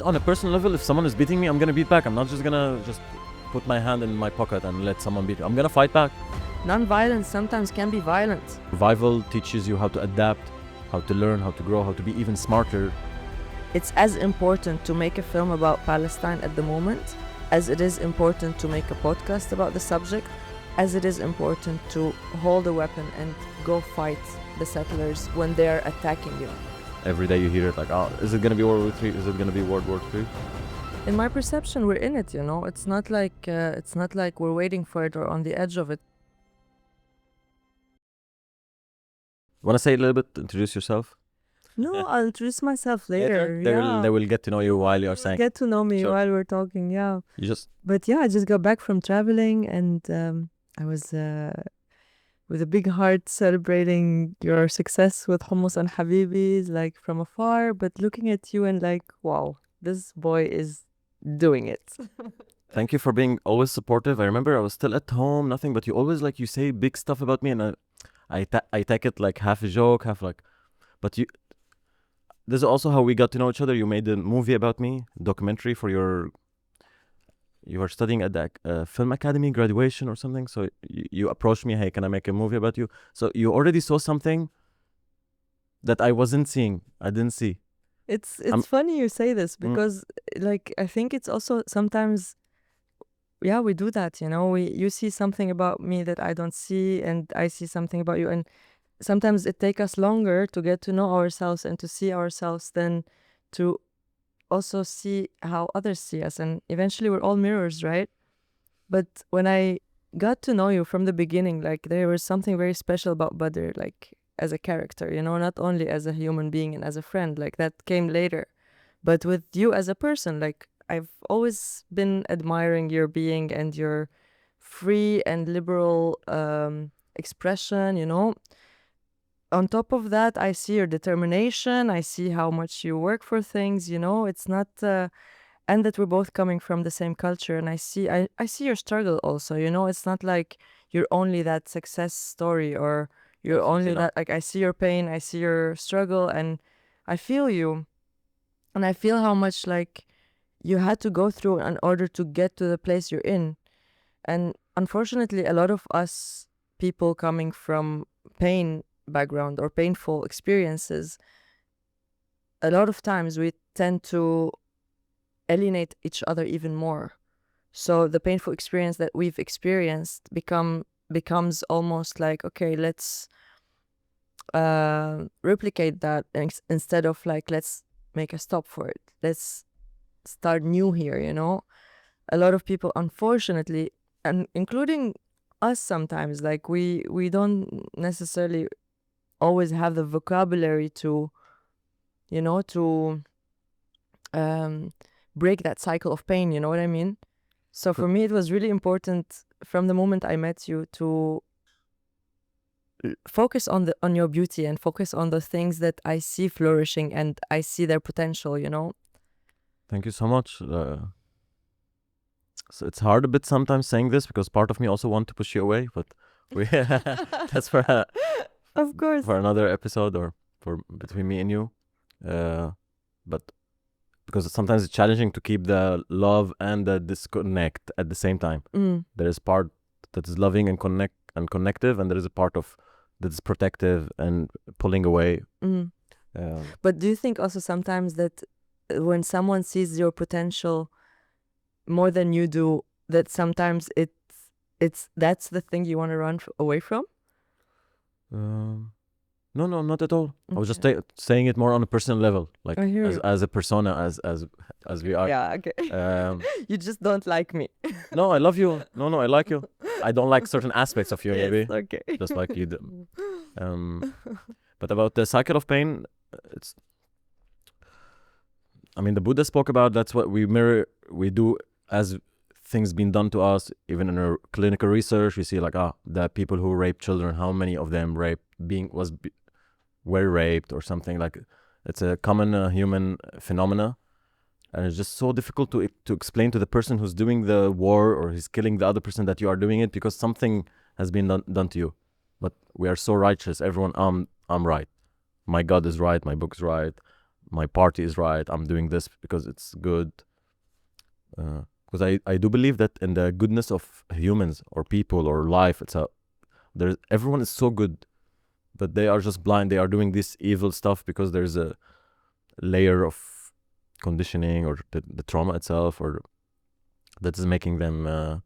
on a personal level, if someone is beating me, I'm gonna beat back. I'm not just gonna put my hand in my pocket and let someone beat me. I'm gonna fight back. Non-violence sometimes can be violent. Survival teaches you how to adapt, how to learn, how to grow, how to be even smarter. It's as important to make a film about Palestine at the moment as it is important to make a podcast about the subject, as it is important to hold a weapon and go fight the settlers when they are attacking you. Every day you hear it like, oh, is it gonna be World War III? Is it gonna be World War III? In my perception, we're in it, you know. It's not like we're waiting for it or on the edge of it. Wanna say a little bit, introduce yourself? No, I'll introduce myself later. They will get to know you while you're saying. Get to know me Sure. while we're talking, yeah. But I just got back from traveling, and I was with a big heart celebrating your success with Hummus and Habibis, like from afar, but looking at you and like, wow, this boy is doing it. Thank you for being always supportive. I remember I was still at home, nothing, but you always you say big stuff about me, and I take it like half a joke, half like, but you. This is also how we got to know each other. You made a movie about me, documentary for you were studying at the film academy graduation or something. So you approached me, hey, can I make a movie about you? So you already saw something that I wasn't seeing. I didn't see. It's funny you say this because like I think it's also sometimes, yeah, we do that, you know. You see something about me that I don't see, and I see something about you, and sometimes it takes us longer to get to know ourselves and to see ourselves than to also see how others see us. And eventually we're all mirrors, right? But when I got to know you from the beginning, like there was something very special about Badr, like as a character, you know, not only as a human being and as a friend, like that came later. But with you as a person, like I've always been admiring your being and your free and liberal expression, you know. On top of that, I see your determination. I see how much you work for things, you know. It's not, and that we're both coming from the same culture. And I see your struggle also, you know. It's not like you're only that success story or you're only that, like, I see your pain, I see your struggle, and I feel you. And I feel how much, like, you had to go through in order to get to the place you're in. And unfortunately, a lot of us people coming from pain background or painful experiences, a lot of times we tend to alienate each other even more. So the painful experience that we've experienced becomes almost like, okay, let's replicate that instead of like, let's make a stop for it. Let's start new here, you know. A lot of people, unfortunately, and including us sometimes, like we don't necessarily always have the vocabulary to, you know, to break that cycle of pain, you know what I mean? So for me, it was really important from the moment I met you to focus on your beauty and focus on the things that I see flourishing and I see their potential, you know? Thank you so much. So it's hard a bit sometimes saying this because part of me also want to push you away, but that's for of course, for another episode or for between me and you. But because sometimes it's challenging to keep the love and the disconnect at the same time. There is part that is loving and connective, and there is a part of that is protective and pulling away. But do you think also sometimes that when someone sees your potential more than you do, that sometimes it's that's the thing you want to run away from? No, not at all. Okay. I was just saying it more on a personal level, like as a persona, as we are. Yeah, okay. You just don't like me. No, I love you. No, I like you. I don't like certain aspects of you, yes, maybe. Okay. Just like you do. But about the cycle of pain, the Buddha spoke about that's what we mirror. We do as things being done to us. Even in our clinical research, we see like the people who rape children, how many of them were raped or something. Like it's a common human phenomena, and it's just so difficult to explain to the person who's doing the war or he's killing the other person that you are doing it because something has been done to you. But we are so righteous. Everyone, I'm right. My God is right. My book is right. my party is right, I'm doing this because it's good. Because I do believe that in the goodness of humans or people or life, everyone is so good, but they are just blind. They are doing this evil stuff because there's a layer of conditioning or the trauma itself, or that is making them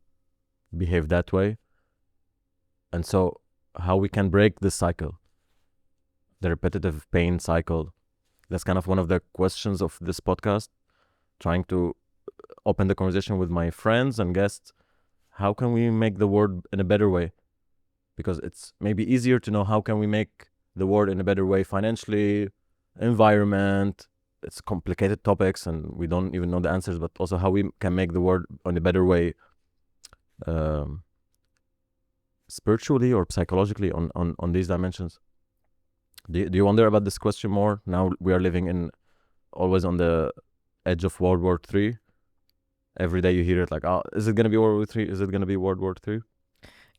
behave that way. And so how we can break this cycle, the repetitive pain cycle, that's kind of one of the questions of this podcast, trying to open the conversation with my friends and guests. How can we make the world in a better way? Because it's maybe easier to know how can we make the world in a better way financially, environment. It's complicated topics and we don't even know the answers, but also how we can make the world in a better way, spiritually or psychologically on these dimensions. Do you wonder about this question more? Now we are living always on the edge of World War III. Every day you hear it like, oh, is it going to be World War III? Is it going to be World War III?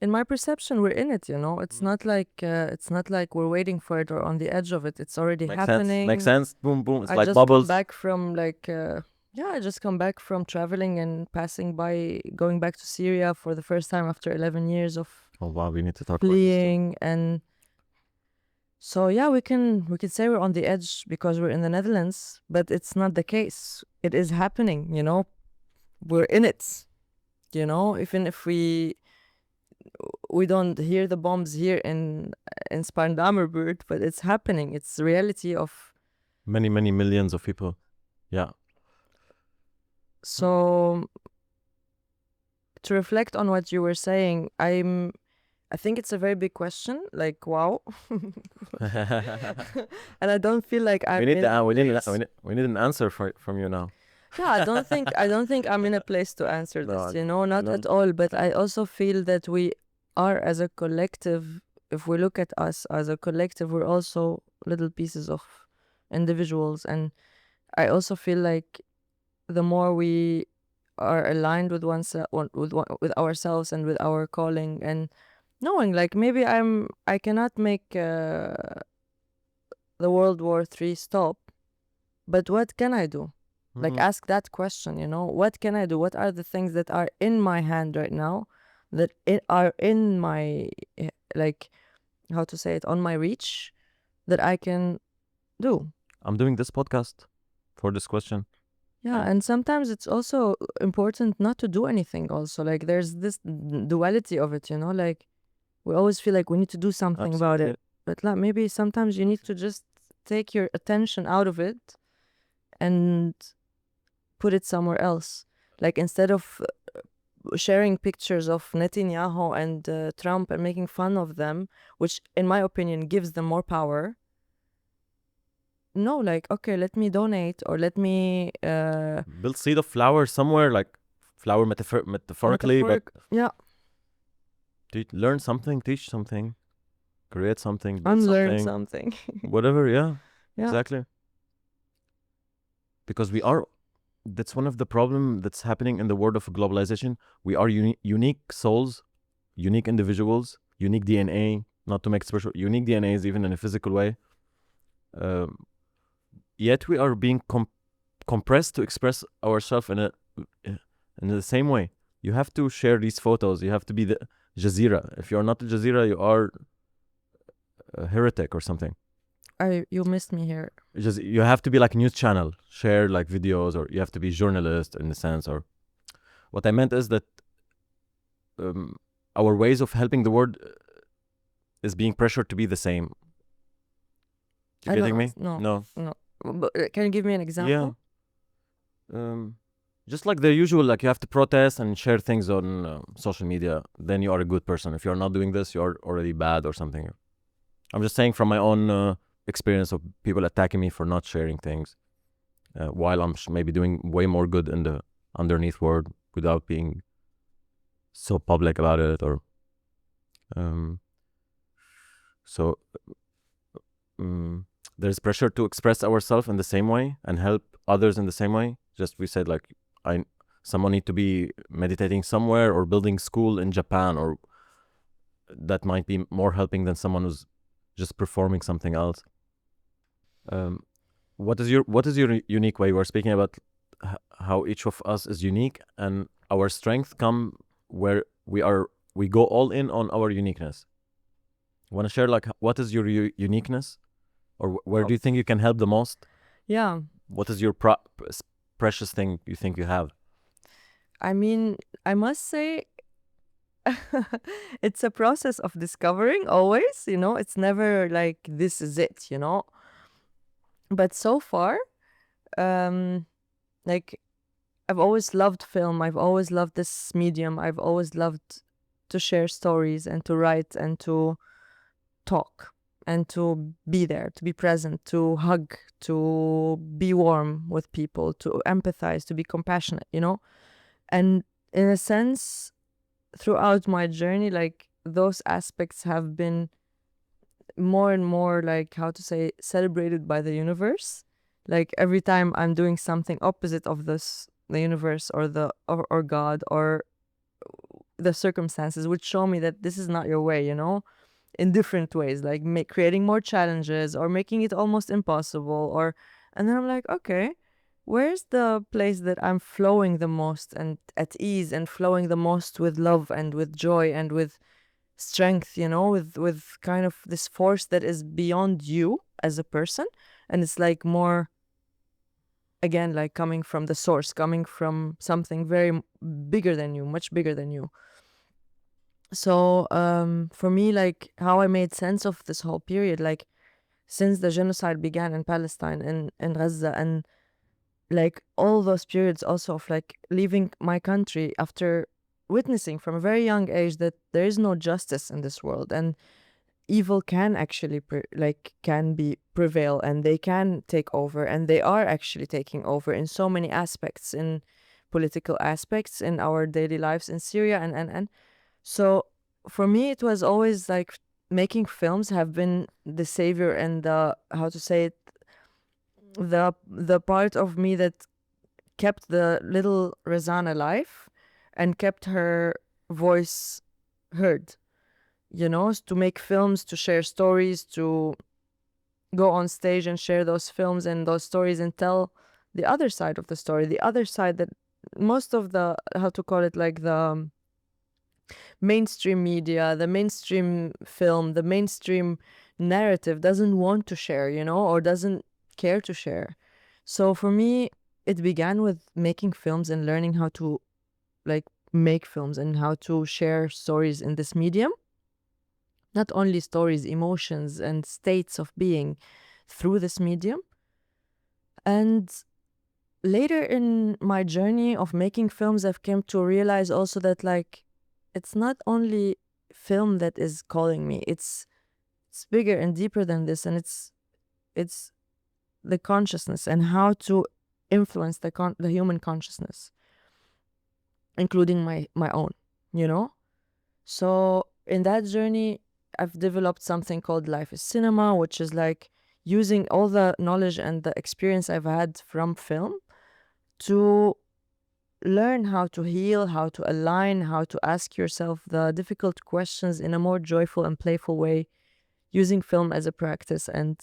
In my perception, we're in it, It's not like we're waiting for it or on the edge of it. It's already happening. Makes sense. Boom, boom. It's I like just bubbles. come back from I just come back from traveling and going back to Syria for the first time after 11 years of we need to talk fleeing. And so we can say we're on the edge because we're in the Netherlands, but it's not the case. It is happening, We're in it, even if we don't hear the bombs here in Spaarndammerbuurt, but it's happening. It's the reality of many millions of people. Yeah. So to reflect on what you were saying, I think it's a very big question. Like, wow. And I don't feel like we need an answer from you now. Yeah, I don't think I'm in a place to answer this, not at all. But I also feel that we are, as a collective, if we look at us as a collective, we're also little pieces of individuals. And I also feel like the more we are aligned with with ourselves and with our calling, and knowing like maybe I cannot make the World War III stop, but what can I do? Like, ask that question, what can I do? What are the things that are in my hand right now, that are in my, like, how to say it, on my reach, that I can do? I'm doing this podcast for this question. Yeah, and sometimes it's also important not to do anything also. Like, there's this duality of it, like, we always feel like we need to do something about it. But maybe sometimes you need to just take your attention out of it and put it somewhere else. Like, instead of sharing pictures of Netanyahu and Trump and making fun of them, which in my opinion gives them more power, no, like, okay, let me donate, or let me build seed of flower somewhere, like flower metaphorically, but yeah, learn something, teach something, create something, unlearn something. Whatever. Yeah, exactly. Because that's one of the problem that's happening in the world of globalization. We are unique souls, unique individuals, unique DNA, not to make special, unique DNAs even in a physical way. Yet we are being compressed to express ourselves in the same way. You have to share these photos. You have to be the Jazeera. If you're not a Jazeera, you are a heretic or something. You missed me here. You have to be like a news channel, share like videos, or you have to be journalist in a sense. Or what I meant is that our ways of helping the world is being pressured to be the same. You getting me? No. But can you give me an example? Yeah. Just like the usual, like you have to protest and share things on social media, then you are a good person. If you're not doing this, you're already bad or something. I'm just saying from my own experience of people attacking me for not sharing things, while I'm maybe doing way more good in the underneath world without being so public about it. Or there's pressure to express ourselves in the same way and help others in the same way. Just we said like someone need to be meditating somewhere or building school in Japan, or that might be more helping than someone who's just performing something else. what is your unique way? We're speaking about how each of us is unique, and our strength come where we go all in on our uniqueness. Want to share like what is your uniqueness, or where do you think you can help the most? Yeah. What is your precious thing you think you have? I mean, I must say, it's a process of discovering always, you know, it's never like this is it, you know. But so far, um, like I've always loved film. I've always loved this medium. I've always loved to share stories and to write and to talk and to be there, to be present, to hug, to be warm with people, to empathize, to be compassionate, you know? And in a sense, throughout my journey, like those aspects have been more and more, like, how to say, celebrated by the universe. Like every time I'm doing something opposite of this, the universe or or God or the circumstances would show me that this is not your way, you know, in different ways, like creating more challenges or making it almost impossible. Or, and then I'm like, okay, where's the place that I'm flowing the most and at ease and flowing the most with love and with joy and with strength, you know, with kind of this force that is beyond you as a person. And it's like more, again, like coming from the source, coming from something very bigger than you, much bigger than you. So for me, like how I made sense of this whole period, like since the genocide began in Palestine and in Gaza, and like all those periods also of like leaving my country after witnessing from a very young age that there is no justice in this world, and evil can actually can be prevail, and they can take over, and they are actually taking over in so many aspects, in political aspects, in our daily lives in Syria, and so for me it was always like making films have been the savior and the, how to say it, the part of me that kept the little Razan alive and kept her voice heard, you know, to make films, to share stories, to go on stage and share those films and those stories and tell the other side of the story, the other side that most of the, how to call it, like the mainstream media, the mainstream film, the mainstream narrative doesn't want to share, you know, or doesn't care to share. So for me, it began with making films and learning how to like make films and how to share stories in this medium. Not only stories, emotions and states of being through this medium. And later in my journey of making films, I've come to realize also that like it's not only film that is calling me. It's bigger and deeper than this, and it's the consciousness and how to influence the human consciousness, including my own, you know? So in that journey, I've developed something called Life is Cinema, which is like using all the knowledge and the experience I've had from film to learn how to heal, how to align, how to ask yourself the difficult questions in a more joyful and playful way, using film as a practice and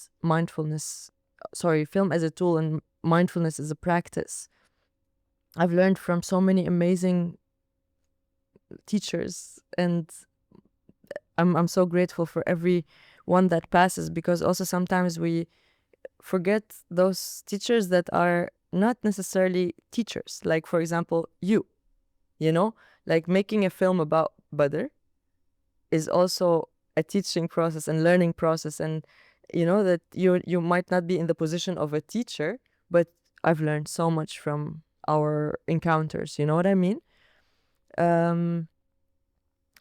film as a tool and mindfulness as a practice. I've learned from so many amazing teachers, and I'm so grateful for every one that passes, because also sometimes we forget those teachers that are not necessarily teachers. Like, for example, you know, like making a film about Badr is also a teaching process and learning process. And, you know, that you might not be in the position of a teacher, but I've learned so much from our encounters. You know what I mean?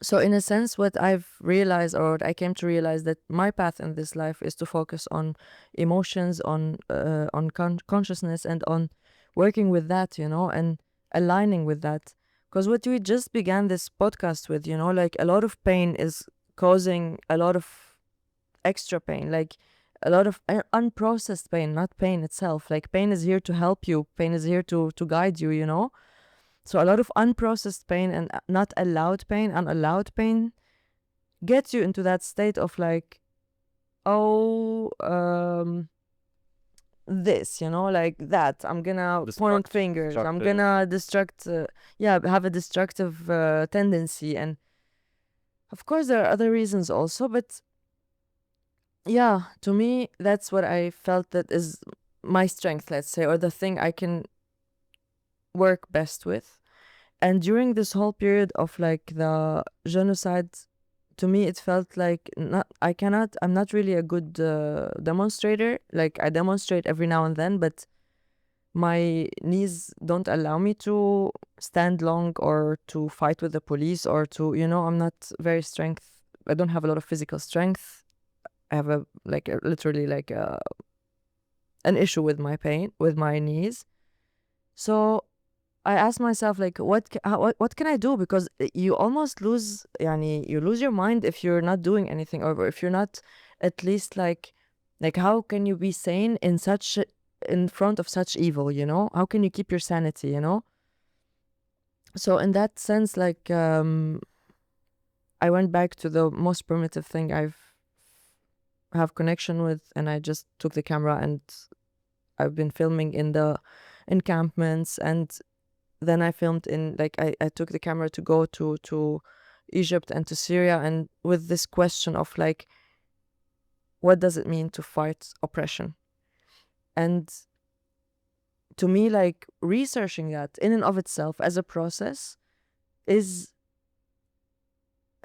So in a sense, what I've realized, or what I came to realize, that my path in this life is to focus on emotions, on consciousness, and on working with that, you know, and aligning with that. Because what we just began this podcast with, you know, like a lot of pain is causing a lot of extra pain, like a lot of unprocessed pain, not pain itself. Like pain is here to help you, pain is here to guide you, you know. So a lot of unprocessed pain and not allowed pain, unallowed pain, gets you into that state of like, oh, this, like that. I'm gonna point fingers. I'm gonna have a destructive tendency. And of course, there are other reasons also, but yeah, to me, that's what I felt that is my strength, let's say, or the thing I can work best with. And during this whole period of like the genocide, to me, it felt like I'm not really a good demonstrator. Like I demonstrate every now and then, but my knees don't allow me to stand long or to fight with the police or to, I'm not very I don't have a lot of physical strength. I have literally like an issue with my pain, with my knees. So I asked myself, like, what can I do? Because you almost lose, you lose your mind if you're not doing anything, or if you're not at least like how can you be sane in front of such evil? How can you keep your sanity? So in that sense, like, I went back to the most primitive thing have connection with, and I just took the camera, and I've been filming in the encampments, and then I filmed in I took the camera to go to Egypt and to Syria, and with this question of like, what does it mean to fight oppression? And to me, like, researching that in and of itself as a process is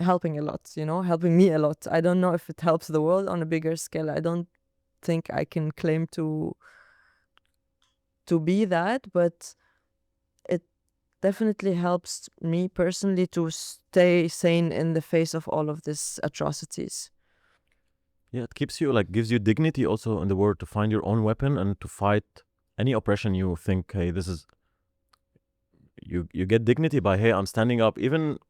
helping a lot, helping me a lot. I don't know if it helps the world on a bigger scale. I don't think I can claim to be that, but it definitely helps me personally to stay sane in the face of all of these atrocities. Yeah, it keeps you, like, gives you dignity also in the world to find your own weapon and to fight any oppression. You think, hey, this is, you get dignity by, hey, I'm standing up, even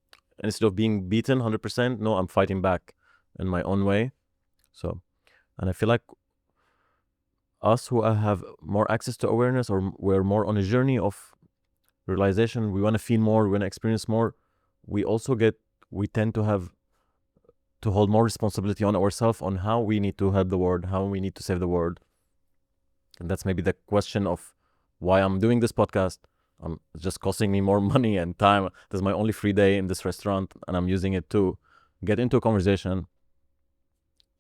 instead of being beaten 100%, no, I'm fighting back in my own way. So, and I feel like us who have more access to awareness, or we're more on a journey of realization, we want to feel more, we want to experience more, we tend to hold more responsibility on ourselves on how we need to help the world, how we need to save the world. And that's maybe the question of why I'm doing this podcast. It's just costing me more money and time. This is my only free day in this restaurant, and I'm using it to get into a conversation.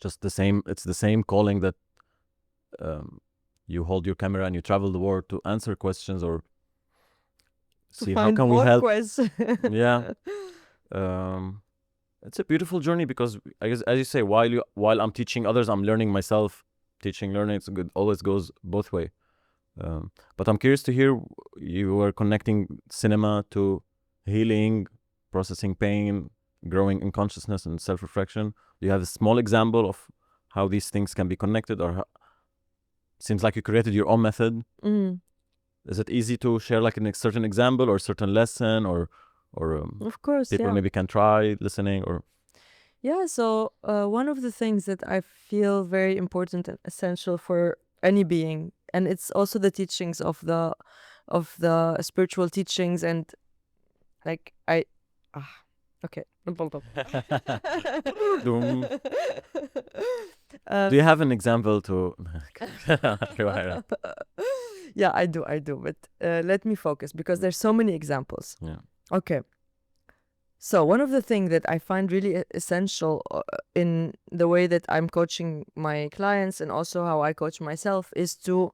It's the same calling that you hold your camera and you travel the world to answer questions or see how can we help. Yeah. It's a beautiful journey, because I guess, as you say, while I'm teaching others, I'm learning myself. Learning, it's good, always goes both way. But I'm curious to hear, you were connecting cinema to healing, processing pain, growing in consciousness and self-reflection. Do you have a small example of how these things can be connected, or seems like you created your own method? Is it easy to share like a certain example or certain lesson, or of course, people maybe can try listening? Or so one of the things that I feel very important and essential for any being, and it's also the teachings of the spiritual teachings, and like okay. Do you have an example to Yeah, I do, but let me focus, because there's so many examples. Yeah. Okay. So one of the things that I find really essential in the way that I'm coaching my clients, and also how I coach myself, is to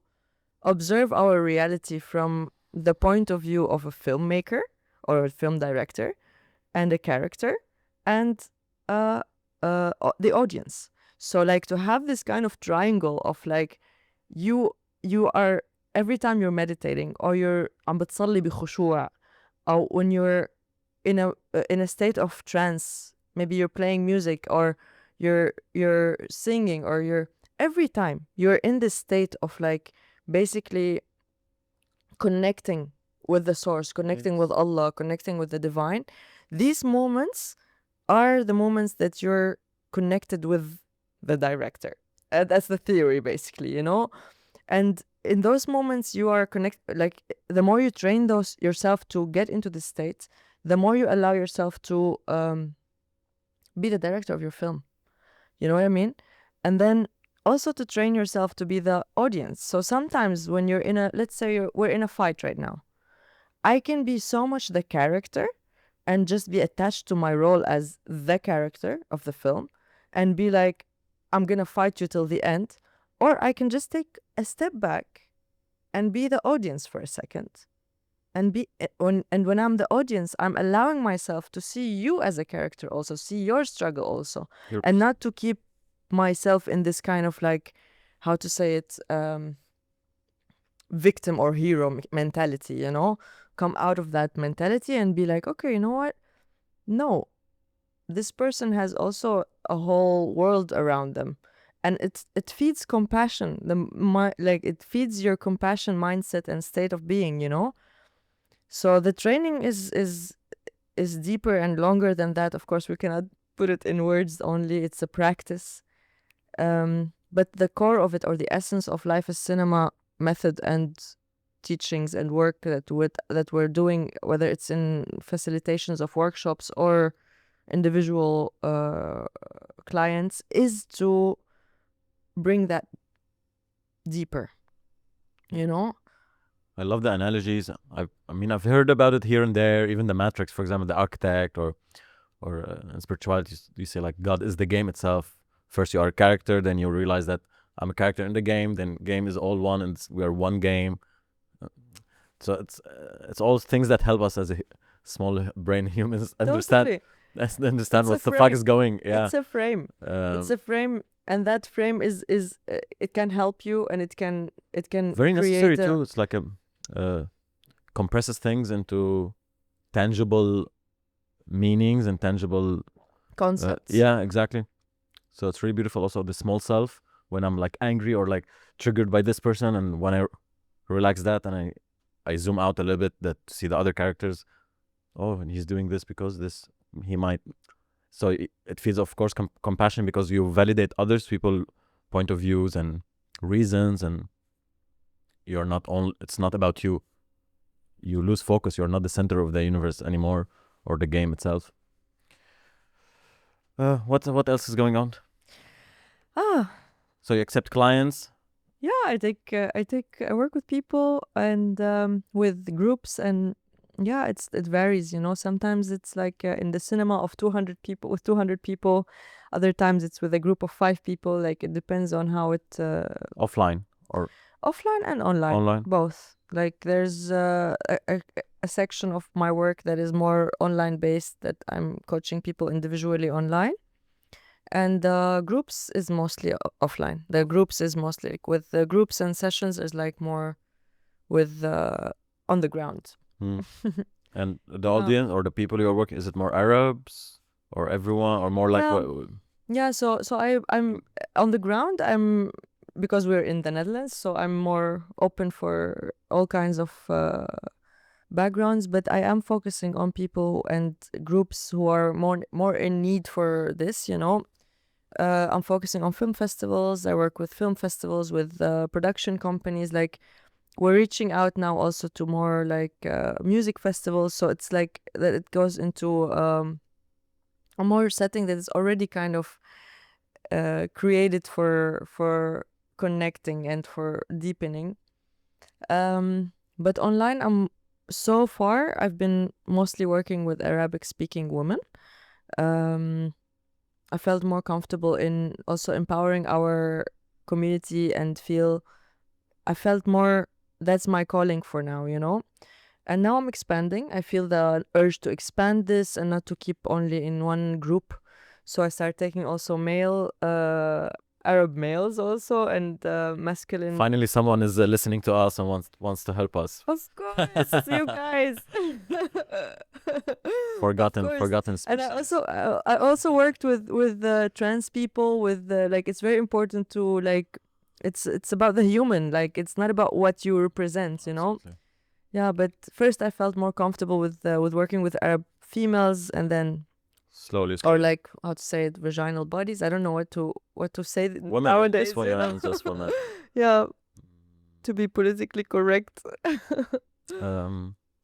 observe our reality from the point of view of a filmmaker or a film director, and a character, and the audience. So like, to have this kind of triangle of like, you are, every time you're meditating, or you're عم بتصلي بخشوع, or when you're in a state of trance, maybe you're playing music, or you're singing, or every time you're in this state of like basically connecting with the source, connecting with Allah, connecting with the divine. These moments are the moments that you're connected with the director. That's the theory, basically, And in those moments, you are connected. Like, the more you train yourself to get into this state, the more you allow yourself to be the director of your film. You know what I mean? And then also to train yourself to be the audience. So sometimes when you're in a, let's say we're in a fight right now, I can be so much the character and just be attached to my role as the character of the film and be like, I'm gonna fight you till the end. Or I can just take a step back and be the audience for a second. And when I'm the audience, I'm allowing myself to see you as a character also, see your struggle also, and not to keep myself in this kind of like, how to say it, victim or hero mentality, you know? Come out of that mentality and be like, okay, you know what? No, this person has also a whole world around them, and it feeds compassion. Like it feeds your compassion mindset and state of being, you know. So the training is deeper and longer than that. Of course, we cannot put it in words only. It's a practice. But the core of it, or the essence of Life is Cinema method and teachings and work that we're doing, whether it's in facilitations of workshops or individual clients, is to bring that deeper, you know? I love the analogies. I mean, I've heard about it here and there. Even the Matrix, for example, the architect, or in spirituality, you say like God is the game itself. First, you are a character, then you realize that I'm a character in the game. Then game is all one, and we are one game. So it's all things that help us as a small brain humans understand what the fuck is going. Yeah, it's a frame. It's a frame, and that frame is it can help you, and it can very necessary too. It's like a compresses things into tangible meanings and tangible concepts. Yeah, exactly. So it's really beautiful. Also, the small self, when I'm like angry or like triggered by this person, and when I relax that and I zoom out a little bit, that to see the other characters. Oh, and he's doing this because this he might. So it feels, of course, compassion, because you validate others, people, point of views and reasons, and you're not only. It's not about you. You lose focus. You're not the center of the universe anymore, or the game itself. What else is going on? So you accept clients? Yeah, I work with people and with groups, and yeah, it varies, you know. Sometimes it's like in the cinema of 200 people, with 200 people. Other times it's with a group of 5 people. Like it depends on how it offline and online, both. Like there's a section of my work that is more online based, that I'm coaching people individually online. And groups is mostly offline. The groups is mostly like, with the groups and sessions is like more with on the ground. And the audience or the people you're working, is it more Arabs or everyone, or more like what? Yeah, so I'm on the ground. Because we're in the Netherlands, so I'm more open for all kinds of backgrounds, but I am focusing on people and groups who are more in need for this, you know. I'm focusing on film festivals. I work with film festivals, with production companies. Like we're reaching out now also to more like music festivals. So it's like that it goes into a more setting that is already kind of created for connecting and for deepening. But online, so far I've been mostly working with Arabic speaking women. I felt more comfortable in also empowering our community, and I felt more, that's my calling for now, you know. And now I'm expanding. I feel the urge to expand this and not to keep only in one group. So I start taking also male Arab males also, and masculine. Finally, someone is listening to us and wants to help us. Of course, you guys. Forgotten. And I also worked with trans people. With like, it's very important to like, it's about the human. Like it's not about what you represent, you know. Absolutely. Yeah, but first I felt more comfortable with working with Arab females, and then slowly. Or like, how to say it, vaginal bodies. I don't know what to say women, nowadays. Just women. Yeah, to be politically correct.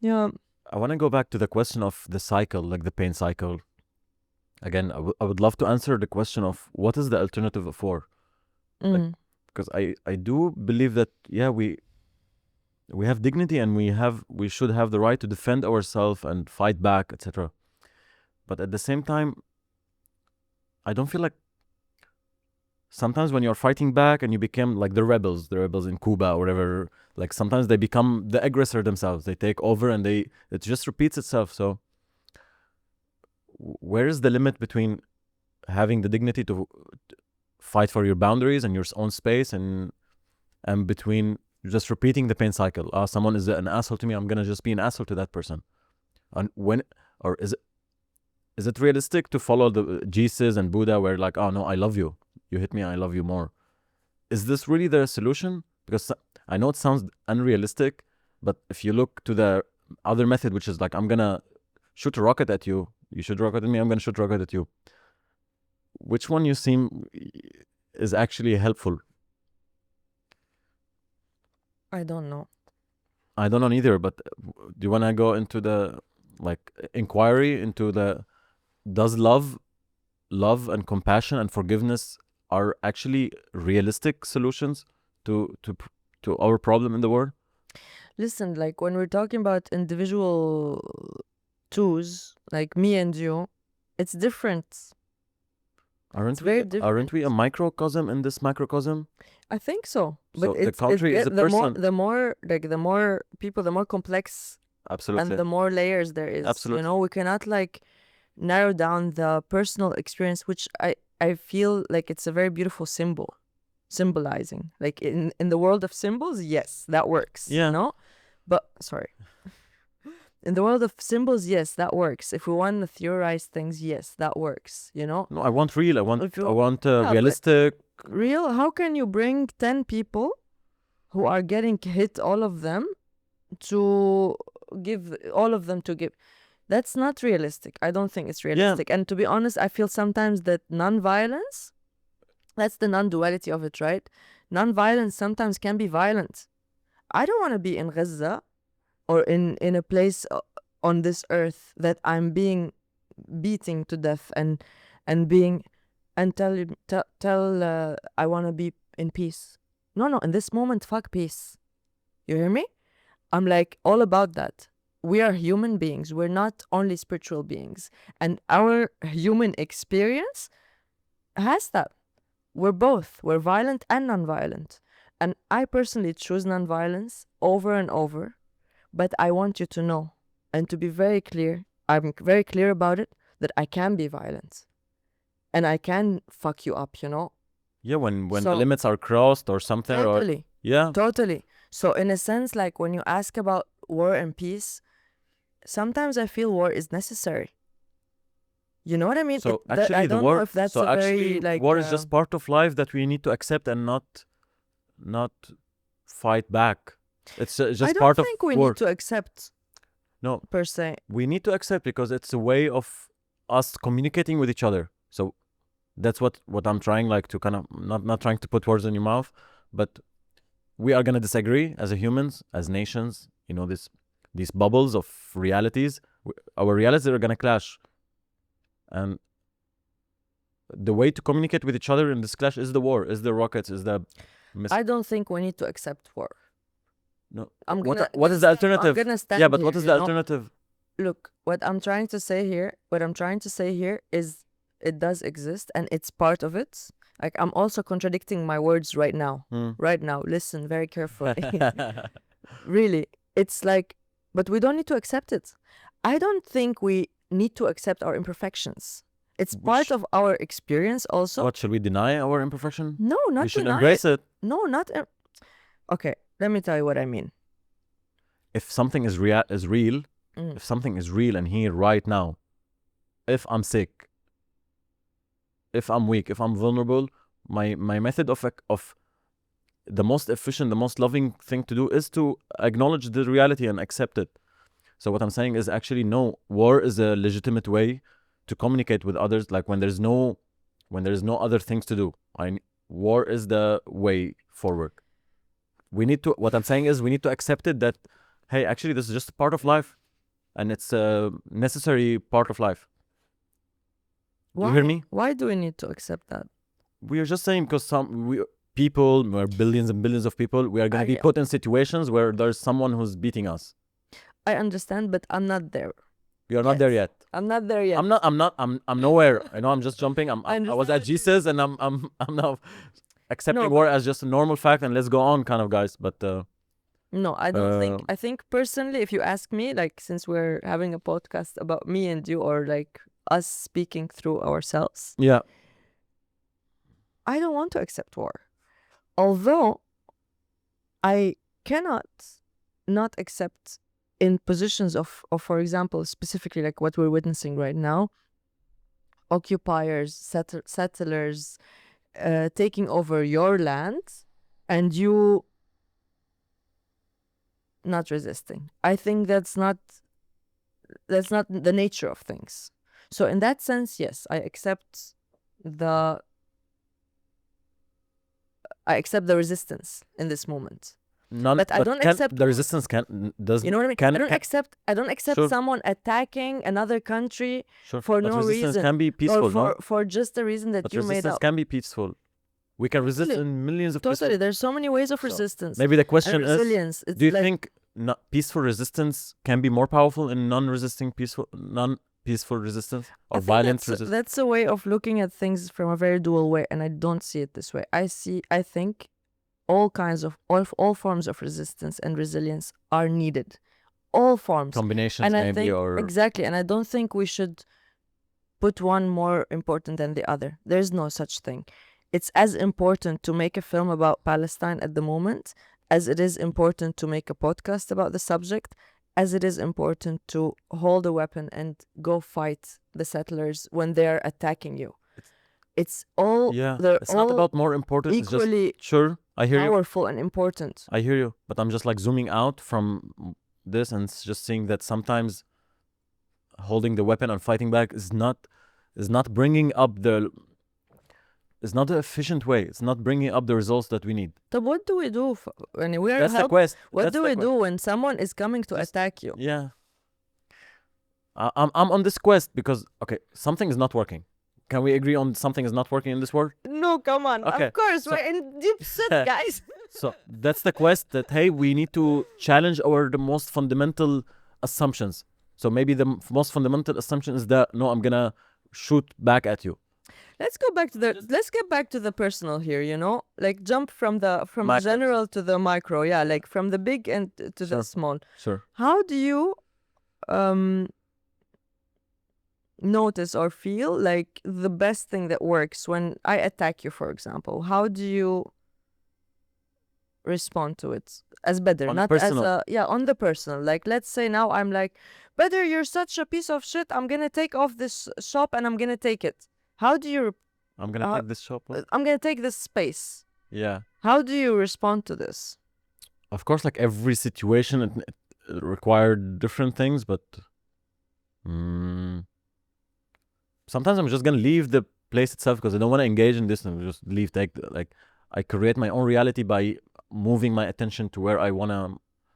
Yeah. I want to go back to the question of the cycle, like the pain cycle. Again, I would love to answer the question of what is the alternative for? Mm. Because I do believe that we have dignity and we should have the right to defend ourselves and fight back, etc. But at the same time, I don't feel like sometimes when you're fighting back and you become like the rebels in Cuba or whatever, like sometimes they become the aggressor themselves. They take over and it just repeats itself. So where is the limit between having the dignity to fight for your boundaries and your own space and between just repeating the pain cycle? Someone is an asshole to me, I'm gonna just be an asshole to that person. And when, or is it realistic to follow the Jesus and Buddha where like, oh no, I love you, you hit me, I love you more? Is this really the solution? Because I know it sounds unrealistic, but if you look to the other method, which is like, I'm gonna shoot a rocket at you, you shoot a rocket at me, I'm gonna shoot a rocket at you. Which one you seem is actually helpful? I don't know. I don't know either, but do you want to go into the like inquiry into the does love and compassion and forgiveness are actually realistic solutions to our problem in the world? Listen, like when we're talking about individual twos, like me and you, it's different. Aren't It's very aren't we a different. microcosm in this macrocosm? I think so. So But the country is a person. the more people, the more complex Absolutely. and the more layers there is. Absolutely. You know, we cannot like narrow down the personal experience, which I feel like it's a very beautiful symbol, symbolizing. Like in the world of symbols, yes, that works. Yeah. You know? But sorry. In the world of symbols, yes, that works. If we want to theorize things, yes, that works. You know? No, I want real. I want Yeah, but realistic. real, how can you bring 10 people who are getting hit, all of them, to give all of them to give? That's not realistic. I don't think it's realistic. And to be honest, I feel sometimes that non-violence, that's the non-duality of it, right? Non-violence sometimes can be violent. I don't want to be in Gaza or in a place on this earth that I'm being beating to death and being and tell I want to be in peace. No, in this moment, fuck peace. You hear me? I'm like all about that. We are human beings. We're not only spiritual beings. And our human experience has that. We're both. We're violent and non-violent. And I personally choose non-violence over and over. But I want you to know and to be very clear, I'm very clear about it, that I can be violent. And I can fuck you up, you know? Yeah, when the limits are crossed or something. Totally. Yeah. Totally. So in a sense, like when you ask about war and peace, sometimes I feel war is necessary. You know what I mean? So actually, I don't know if that's so a actually, very like war is just part of life that we need to accept and not fight back. It's just I don't part think of we war. need to accept. No, per se. We need to accept because it's a way of us communicating with each other. So that's what I'm trying, like, to kind of not trying to put words in your mouth, but we are gonna disagree as humans, as nations. You know, these bubbles of realities. Our realities are gonna clash, and the way to communicate with each other in this clash is the war, is the rockets, is the. I don't think we need to accept war. No. What is the alternative? I'm gonna stand Yeah, but here, what is the alternative? Look, what I'm trying to say here is it does exist and it's part of it. Like, I'm also contradicting my words right now. Right now, listen very carefully. Really, it's like, but we don't need to accept it. I don't think we need to accept our imperfections. It's part of our experience also. What, should we deny our imperfection? No, not we should deny embrace it. No, not. Okay, let me tell you what I mean. If something is real, if something is real and here right now, if I'm sick, if I'm weak, if I'm vulnerable, my method of the most efficient, the most loving thing to do is to acknowledge the reality and accept it. So what I'm saying is actually, no, war is a legitimate way to communicate with others. Like when there's no other things to do, war is the way forward. What I'm saying is we need to accept it, that, hey, actually this is just a part of life and it's a necessary part of life. Why? You hear me? Why do we need to accept that? We are just saying because people, we're billions and billions of people. We are going to be Yeah. put in situations where there's someone who's beating us. I understand, but I'm not there. You're not there yet. I'm not there yet. I'm nowhere. I know I'm just jumping. I was at understand. Jesus and I'm now accepting No. war as just a normal fact and let's go on kind of guys. But No, I don't think. I think personally, if you ask me, like, since we're having a podcast about me and you, or like us speaking through ourselves, yeah, I don't want to accept war. Although I cannot not accept in positions of, for example, specifically like what we're witnessing right now, occupiers, settlers taking over your land and you not resisting. I think that's not the nature of things. So in that sense, yes, I accept the resistance in this moment. But I don't accept the resistance. Does you know what I mean? I don't accept Sure. someone attacking another country sure. for but no resistance reason, can be peaceful, or no? for just the reason that But you made resistance up. can be peaceful. We can resist Totally. in millions of Totally, peaceful. there's so many ways of So, resistance. Maybe the And question is: resilience. It's do you like, think peaceful resistance can be more powerful in non-peaceful resistance or I think violent that's, resistance? that's a way of looking at things from a very dual way, and I don't see it this way. I think all kinds of all forms of resistance and resilience are needed. All forms. Combinations, And I maybe, think or exactly, and I don't think we should put one more important than the other. There's no such thing. It's as important to make a film about Palestine at the moment as it is important to make a podcast about the subject, as it is important to hold a weapon and go fight the settlers when they're attacking you. It's all they're it's all not about more important. equally It's just sure. I hear you. powerful and important. I hear you, but I'm just like zooming out from this and just seeing that sometimes holding the weapon and fighting back is not bringing up the. It's not the efficient way. It's not bringing up the results that we need. So what do we do when we are That's the quest. What do we do when someone is coming to attack you? Yeah. I'm on this quest because something is not working. Can we agree on something is not working in this world? No, come on. Okay, Of course, so- we're in deep shit, guys. So that's the quest that, hey, we need to challenge the most fundamental assumptions. So maybe the most fundamental assumption is that, no, I'm gonna shoot back at you. Let's get back to the personal here, like jump from the Macro. general to the micro. Yeah, like from the big and to the Sure. small. Sure. How do you notice or feel like the best thing that works when I attack you, for example? How do you respond to it as better, On not personal. as on the personal? Like, let's say now I'm like, better, you're such a piece of shit, I'm gonna take off this shop and I'm gonna take it. How do you I'm gonna take this shop. I'm gonna take this space. Yeah. How do you respond to this? Of course, like every situation, it required different things, but sometimes I'm just gonna leave the place itself because I don't want to engage in this and just leave. Like I create my own reality by moving my attention to where I wanna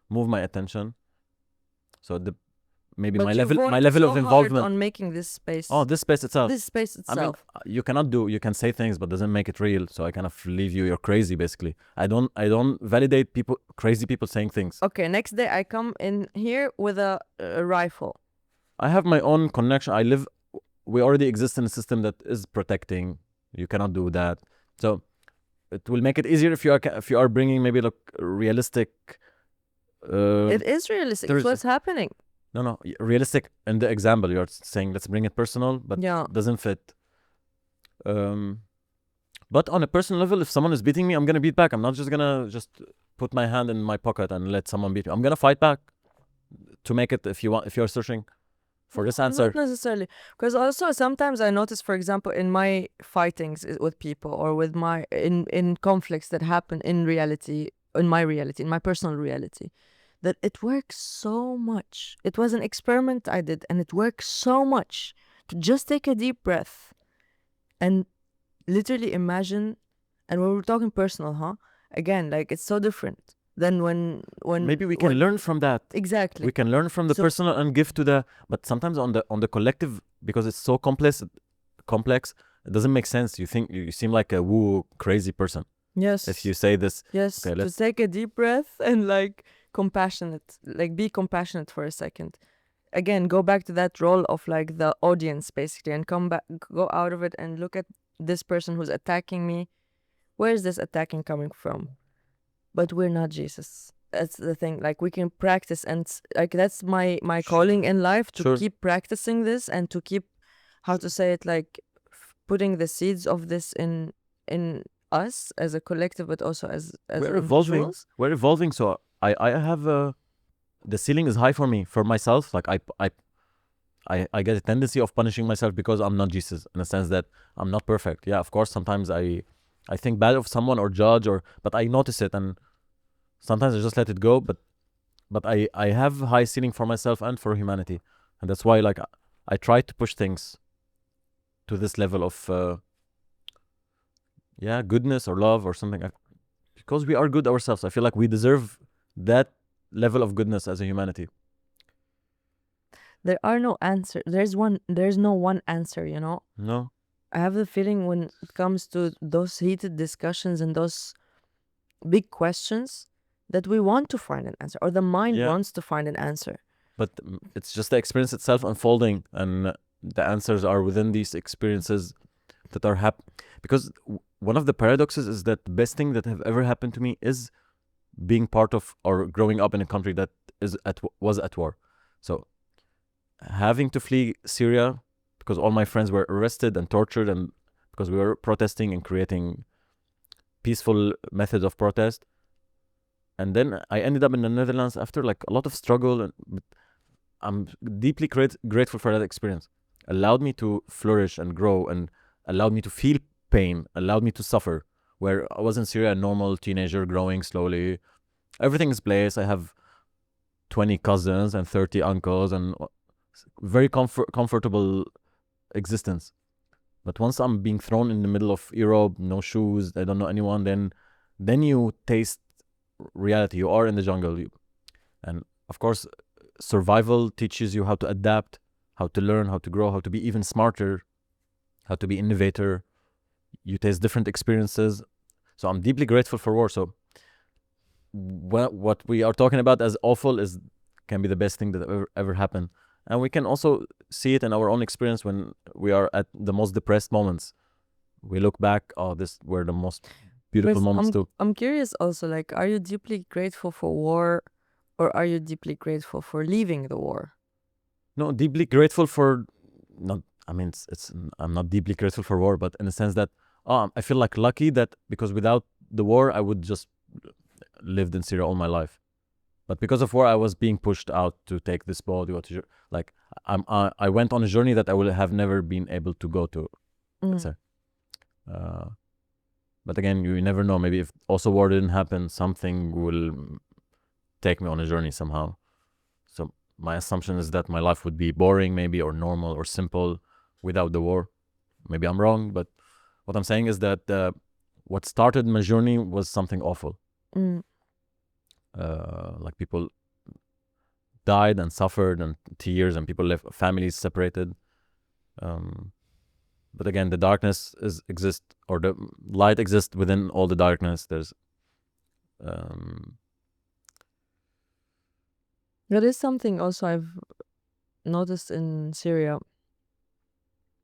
move my attention. So maybe But my you've level worked of so hard involvement on making this space. Oh, this space itself. This space I mean, itself. you can say things, but doesn't make it real. So I kind of leave you're crazy, basically. I don't validate crazy people saying things. Okay, next day I come in here with a rifle. I have my own connection. We already exist in a system that is protecting. You cannot do that. So it will make it easier if you are bringing maybe like realistic. It is realistic. It's what's happening. No, realistic. In the example, you're saying let's bring it personal, but it doesn't fit. But on a personal level, if someone is beating me, I'm gonna beat back. I'm not just gonna put my hand in my pocket and let someone beat me. I'm gonna fight back to make it. If you're searching for this answer. Not necessarily, because also sometimes I notice, for example, in my fightings with people or with my in conflicts that happen in my personal reality, that it works so much. It was an experiment I did, and it works so much to just take a deep breath and literally imagine. And when we're talking personal, again, like it's so different than when maybe we can learn from that. Exactly. We can learn from the personal and give to the. But sometimes on the collective, because it's so complex, it doesn't make sense. You seem like a woo crazy person. Yes. If you say this, Yes, okay, to take a deep breath and like compassionate, like be compassionate for a second. Again, go back to that role of like the audience basically and come back, go out of it and look at this person who's attacking me. Where is this attacking coming from? But we're not Jesus. That's the thing. Like we can practice, and like that's my calling in life, to Sure. keep practicing this and to keep, how to say it, like putting the seeds of this in us as a collective, but also as we're evolving. individuals. We're evolving. So I have the ceiling is high for me, for myself. Like I get a tendency of punishing myself because I'm not Jesus, in the sense that I'm not perfect. Yeah, of course, sometimes I think bad of someone or judge, but I notice it, and sometimes I just let it go. But I have high ceiling for myself and for humanity, and that's why like I try to push things to this level of goodness or love or something, because we are good ourselves. I feel like we deserve that level of goodness as a humanity. There are no answer. There's no one answer, you know. No. I have the feeling when it comes to those heated discussions and those big questions that we want to find an answer, or the mind Yeah. wants to find an answer. But it's just the experience itself unfolding, and the answers are within these experiences that are because one of the paradoxes is that the best thing that have ever happened to me is being part of or growing up in a country that was at war. So having to flee Syria because all my friends were arrested and tortured, and because we were protesting and creating peaceful methods of protest. And then I ended up in the Netherlands after like a lot of struggle, and I'm deeply grateful for that experience. Allowed me to flourish and grow, and allowed me to feel pain, allowed me to suffer. Where I was in Syria, a normal teenager growing slowly. Everything is place. I have 20 cousins and 30 uncles, and very comfortable existence. But once I'm being thrown in the middle of Europe, no shoes, I don't know anyone, then you taste reality. You are in the jungle. And of course, survival teaches you how to adapt, how to learn, how to grow, how to be even smarter, how to be innovator. You taste different experiences. So I'm deeply grateful for war. So what we are talking about as awful can be the best thing that ever happened. And we can also see it in our own experience when we are at the most depressed moments. We look back, this were the most beautiful moments too. I'm curious also, like, are you deeply grateful for war, or are you deeply grateful for leaving the war? No, deeply grateful for not. I mean, I'm not deeply grateful for war, but in the sense that I feel like lucky that because without the war, I would just lived in Syria all my life. But because of war, I was being pushed out to take this boat. Like I went on a journey that I would have never been able to go to. Let's say. But again, you never know. Maybe if also war didn't happen, something will take me on a journey somehow. So my assumption is that my life would be boring, maybe, or normal, or simple without the war. Maybe I'm wrong, but what I'm saying is that what started my journey was something awful. Like people died and suffered and tears, and people left, families separated. But again, the darkness exists, or the light exists within all the darkness. There's There is something also I've noticed in Syria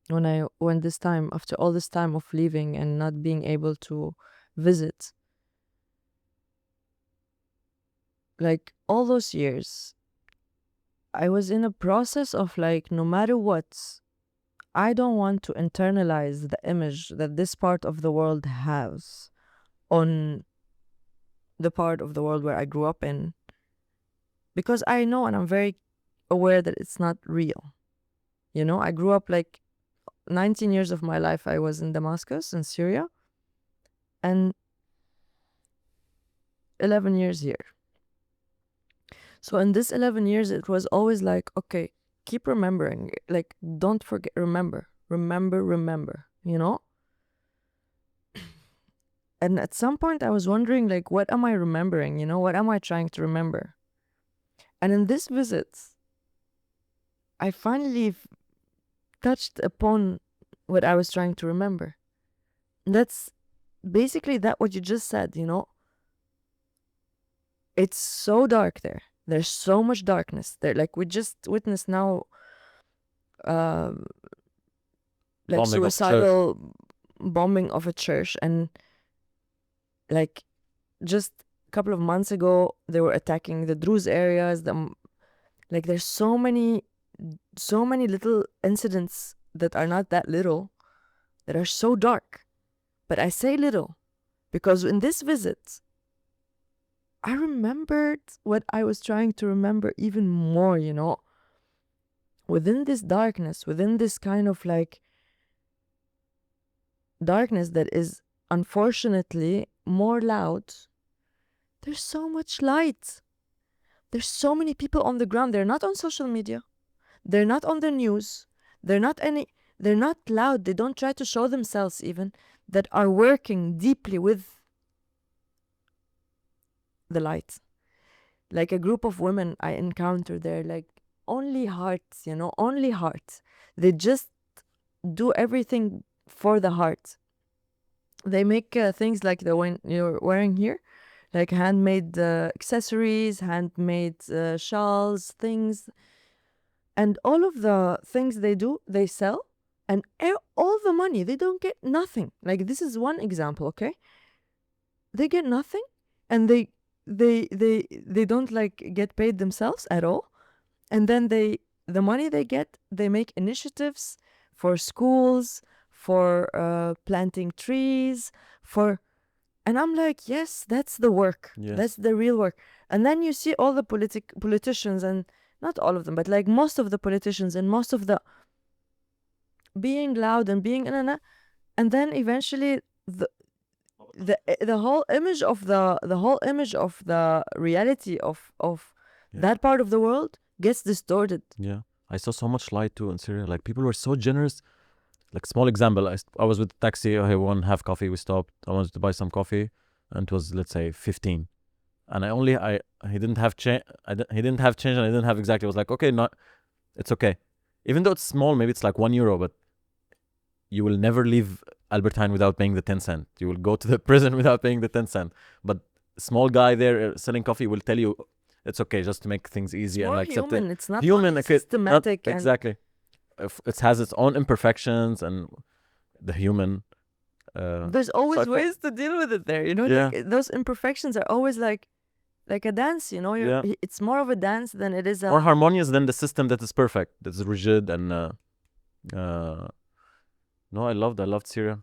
when this time, after all this time of leaving and not being able to visit, like all those years, I was in a process of like, no matter what, I don't want to internalize the image that this part of the world has on the part of the world where I grew up in, because I know and I'm very aware that it's not real. You know, I grew up like 19 years of my life I was in Damascus in Syria, and 11 years here. So in this 11 years, it was always like, okay, keep remembering, like, don't forget, remember, you know? And at some point I was wondering, like, what am I remembering? You know, what am I trying to remember? And in this visit, I finally touched upon what I was trying to remember. That's basically that what you just said, you know, it's so dark there. There's so much darkness there. Like we just witnessed now, like Bombing of church. suicidal bombing of a church, and like just a couple of months ago they were attacking the Druze areas. Like there's so many little incidents that are not that little, that are so dark. But I say little because in this visit I remembered what I was trying to remember even more, you know. Within this darkness, within this kind of like darkness that is unfortunately more loud, there's so much light. There's so many people on the ground. They're not on social media. They're not on the news. They're not loud. They don't try to show themselves even, that are working deeply with the light. Like a group of women I encountered there, like only hearts, you know, only hearts. They just do everything for the heart. They make things like the one you're wearing here, like handmade accessories, handmade shawls, things. And all of the things they do, they sell. And all the money, they don't get nothing. Like this is one example, okay? They get nothing, and they don't like get paid themselves at all. And then the money they get, they make initiatives for schools, for planting trees, and I'm like, yes, that's the work. Yes. That's the real work. And then you see all the politicians, and not all of them, but like most of the politicians and most of the being loud and being and then eventually the whole image of the reality of Yeah. that part of the world gets distorted. Yeah, I saw so much light too in Syria. Like people were so generous. Like small example, I was with the taxi. I want half coffee. We stopped. I wanted to buy some coffee, and it was, let's say, 15. And he didn't have change. He didn't have change, and I didn't have exactly. I was like, okay, not, it's okay. Even though it's small, maybe it's like €1, but you will never leave Albertine without paying the 10 cent. You will go to the prison without paying the 10 cent. But small guy there selling coffee will tell you it's okay, just to make things easy and like accept human. it. It's not Human, only okay, systematic. not, exactly. It has its own imperfections, and the human. There's always so ways to deal with it there. You know, Yeah. like, those imperfections are always like a dance. You know, Yeah. It's more of a dance than it is a. More harmonious than the system that is perfect, that's rigid and. No, I loved Syria.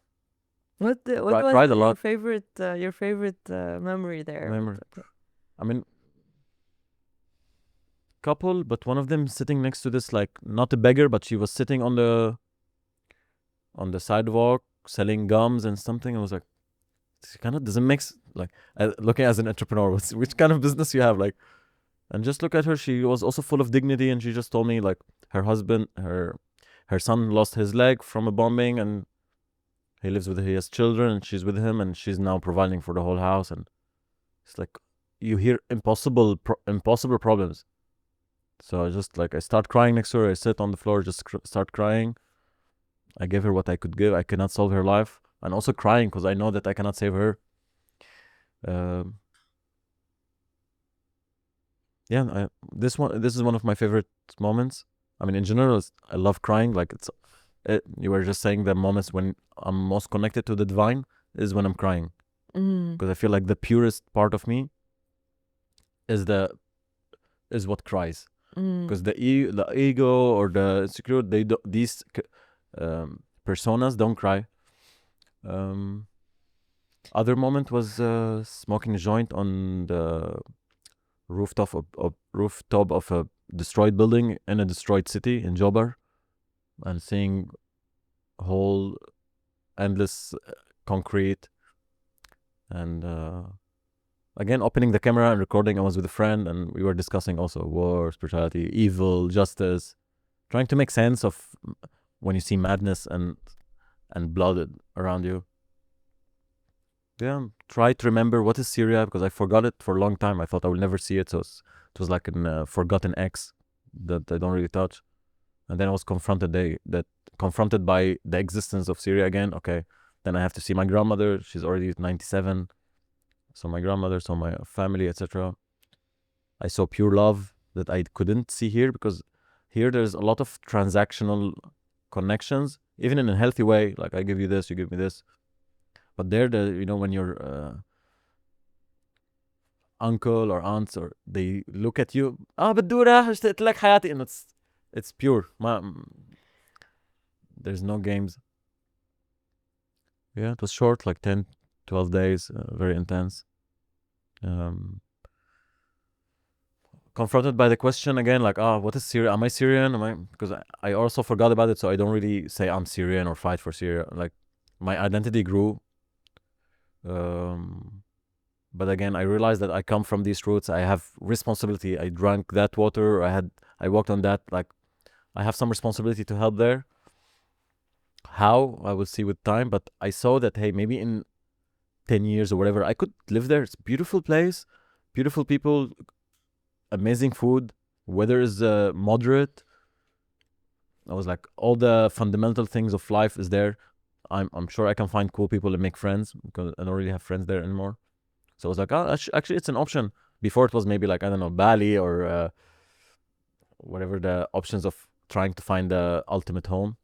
What was Cried a lot. your favorite memory there? Memory. I mean, couple, but one of them sitting next to this, like, not a beggar, but she was sitting on the sidewalk selling gums and something. I was like, this kind of doesn't make like, looking as an entrepreneur, which kind of business you have, like, and just look at her. She was also full of dignity, and she just told me like her husband, her son lost his leg from a bombing, and he has children, and she's with him, and she's now providing for the whole house. And it's like, you hear impossible problems. So I start crying next to her. I sit on the floor, just start crying. I gave her what I could give. I cannot solve her life, and also crying because I know that I cannot save her. This is one of my favorite moments. I mean, in general, I love crying. Like you were just saying, the moments when I'm most connected to the divine is when I'm crying, because I feel like the purest part of me is what cries. Because the ego or the insecure, these personas don't cry. Other moment was smoking a joint on the rooftop of a destroyed building in a destroyed city in Jobar, and seeing whole endless concrete, and again opening the camera and recording. I was with a friend, and we were discussing also war, spirituality, evil, justice, trying to make sense of when you see madness and blood around you. Yeah, try to remember what is Syria, because I forgot it for a long time. I thought I will never see it, so it was like a forgotten ex that I don't really touch. And then I was confronted by the existence of Syria again. Okay, Then I have to see my grandmother. She's already 97. So my grandmother, so my family, etc. I saw pure love that I couldn't see here, because here there's a lot of transactional connections, even in a healthy way. Like, I give you this, you give me this. But there, when your uncle or aunts, or they look at you, بدورة اشتقت لك حياتي, and it's pure. There's no games. Yeah, it was short, like 10, 12 days, very intense. Confronted by the question again, like, what is Syria? Am I Syrian? Because I also forgot about it, so I don't really say I'm Syrian or fight for Syria. Like, my identity grew. But again, I realized that I come from these roots. I have responsibility. I drank that water. I walked on that. Like, I have some responsibility to help there. How? I will see with time. But I saw that, hey, maybe in 10 years or whatever, I could live there. It's a beautiful place, beautiful people, amazing food. Weather is moderate. I was like, all the fundamental things of life is there. I'm sure I can find cool people and make friends, because I don't really have friends there anymore. So I was like, actually, it's an option. Before, it was maybe like, I don't know, Bali or whatever the options of trying to find the ultimate home.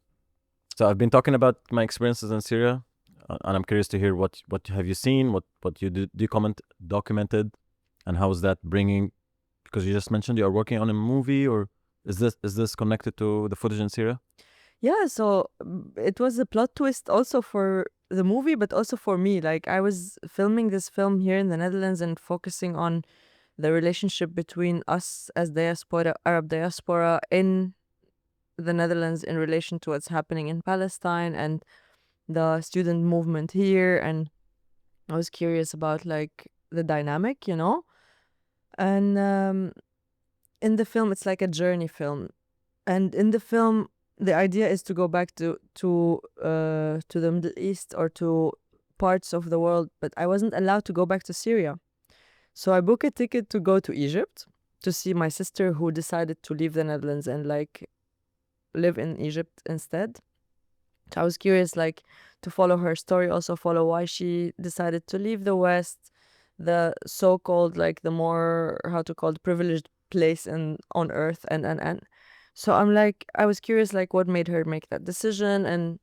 So I've been talking about my experiences in Syria, and I'm curious to hear what have you seen, what you documented, and how is that bringing? Because you just mentioned you are working on a movie, or is this connected to the footage in Syria? Yeah, so it was a plot twist also for the movie, but also for me. Like, I was filming this film here in the Netherlands and focusing on the relationship between us as diaspora, Arab diaspora in the Netherlands, in relation to what's happening in Palestine and the student movement here. And I was curious about like the dynamic, And in the film, it's like a journey film. And in the film, the idea is to go back to the Middle East or to parts of the world, but I wasn't allowed to go back to Syria. So I booked a ticket to go to Egypt to see my sister, who decided to leave the Netherlands and like live in Egypt instead. So I was curious, like, to follow her story, also follow why she decided to leave the West, the so-called, like, the more, how to call it, privileged place on earth, and so I was curious, like, what made her make that decision, and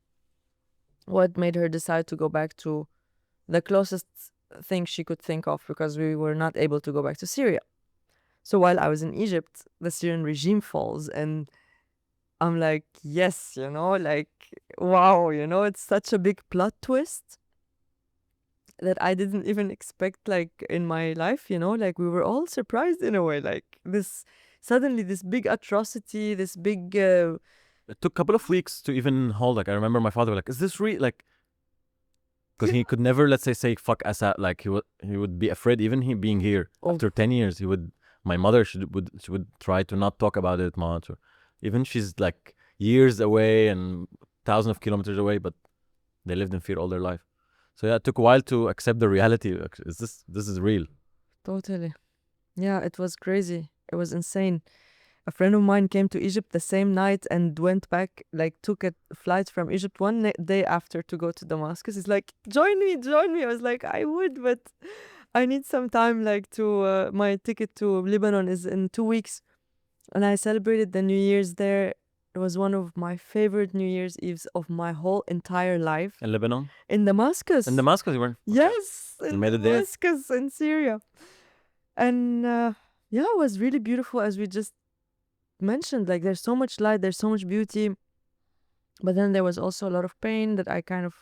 what made her decide to go back to the closest thing she could think of, because we were not able to go back to Syria. So while I was in Egypt, the Syrian regime falls, and I'm like, yes, like, wow, it's such a big plot twist that I didn't even expect, like, in my life, like, we were all surprised in a way, like, suddenly this big atrocity, this big... It took a couple of weeks to even hold. Like, I remember my father was like, is this real? Like, because he could never, let's say fuck Assad. Like, he would be afraid, even he being here. After 10 years, my mother, she would try to not talk about it much. Or even she's like years away and thousands of kilometers away, but they lived in fear all their life. So yeah, it took a while to accept the reality. This is real. Totally. Yeah, it was crazy. It was insane. A friend of mine came to Egypt the same night and went back, like, took a flight from Egypt one day after to go to Damascus. He's like, join me. I was like, I would, but I need some time, like, to, my ticket to Lebanon is in 2 weeks. And I celebrated the New Year's there. It was one of my favorite New Year's Eves of my whole entire life. In Lebanon? In Damascus. In Damascus, you were? Yes, you in made it there? Damascus, in Syria. And yeah, it was really beautiful, as we just mentioned. Like, there's so much light, there's so much beauty. But then there was also a lot of pain that I kind of...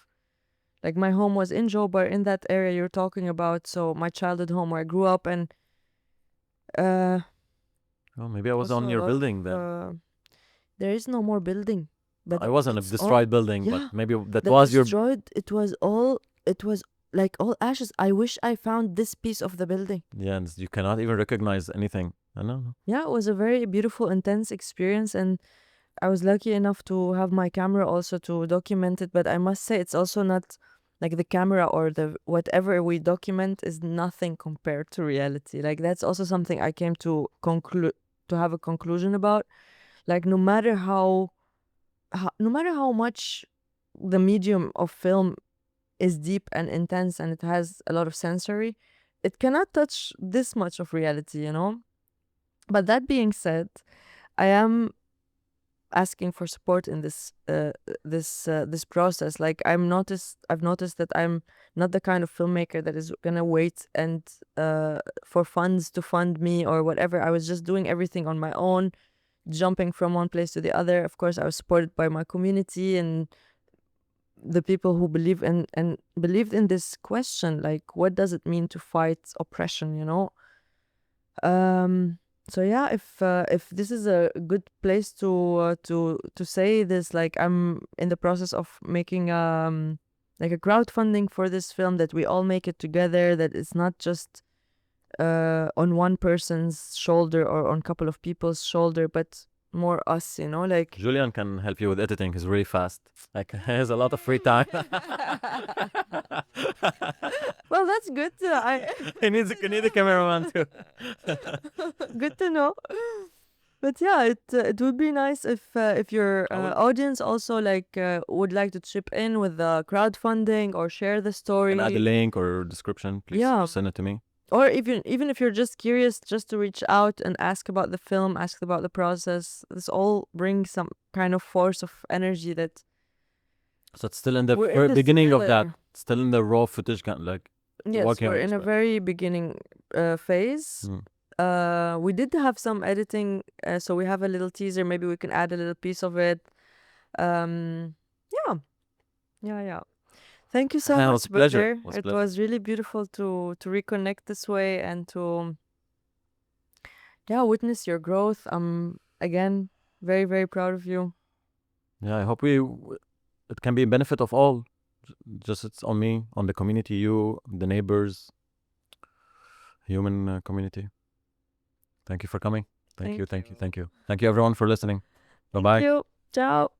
Like, my home was in Jobar, in that area you're talking about. So my childhood home where I grew up, and... Oh, maybe I was on your building then. There is no more building. But I was on a destroyed building, yeah, but maybe that was destroyed, it was like all ashes. I wish I found this piece of the building. Yeah, and you cannot even recognize anything. I don't know. Yeah, it was a very beautiful, intense experience, and I was lucky enough to have my camera also to document it. But I must say, it's also not like the camera or the whatever we document is nothing compared to reality. Like, that's also something I came to have a conclusion about. Like, no matter how much the medium of film is deep and intense and it has a lot of sensory, it cannot touch this much of reality, you know? But that being said, I am asking for support in this process. Like I've noticed that I'm not the kind of filmmaker that is gonna wait and for funds to fund me or whatever. I was just doing everything on my own, jumping from one place to the other. Of course, I was supported by my community and the people who believed in this question, like what does it mean to fight oppression, you know? So yeah, if this is a good place to say this, like I'm in the process of making like a crowdfunding for this film, that we all make it together, that it's not just on one person's shoulder or on a couple of people's shoulder, but more us, you know, like Julian can help you with editing. He's really fast. Like he has a lot of free time. well, that's good. he needs a cameraman too. Good to know. But yeah, it would be nice if your audience also like would like to chip in with the crowdfunding or share the story. Can add a link or description, please send it to me. Or even if you're just curious, just to reach out and ask about the film, ask about the process. This all brings some kind of force of energy that. So it's still in the beginning of that. Still in the raw footage, like. Yes, we're in a very beginning phase. We did have some editing, so we have a little teaser. Maybe we can add a little piece of it. Yeah. Thank you so much, Badr. It was really beautiful to reconnect this way and to witness your growth. I'm again very, very proud of you. Yeah, I hope it can be a benefit of all. Just it's on me, on the community, you, the neighbors, human community. Thank you for coming. Thank you everyone for listening. Bye bye. Thank you. Ciao.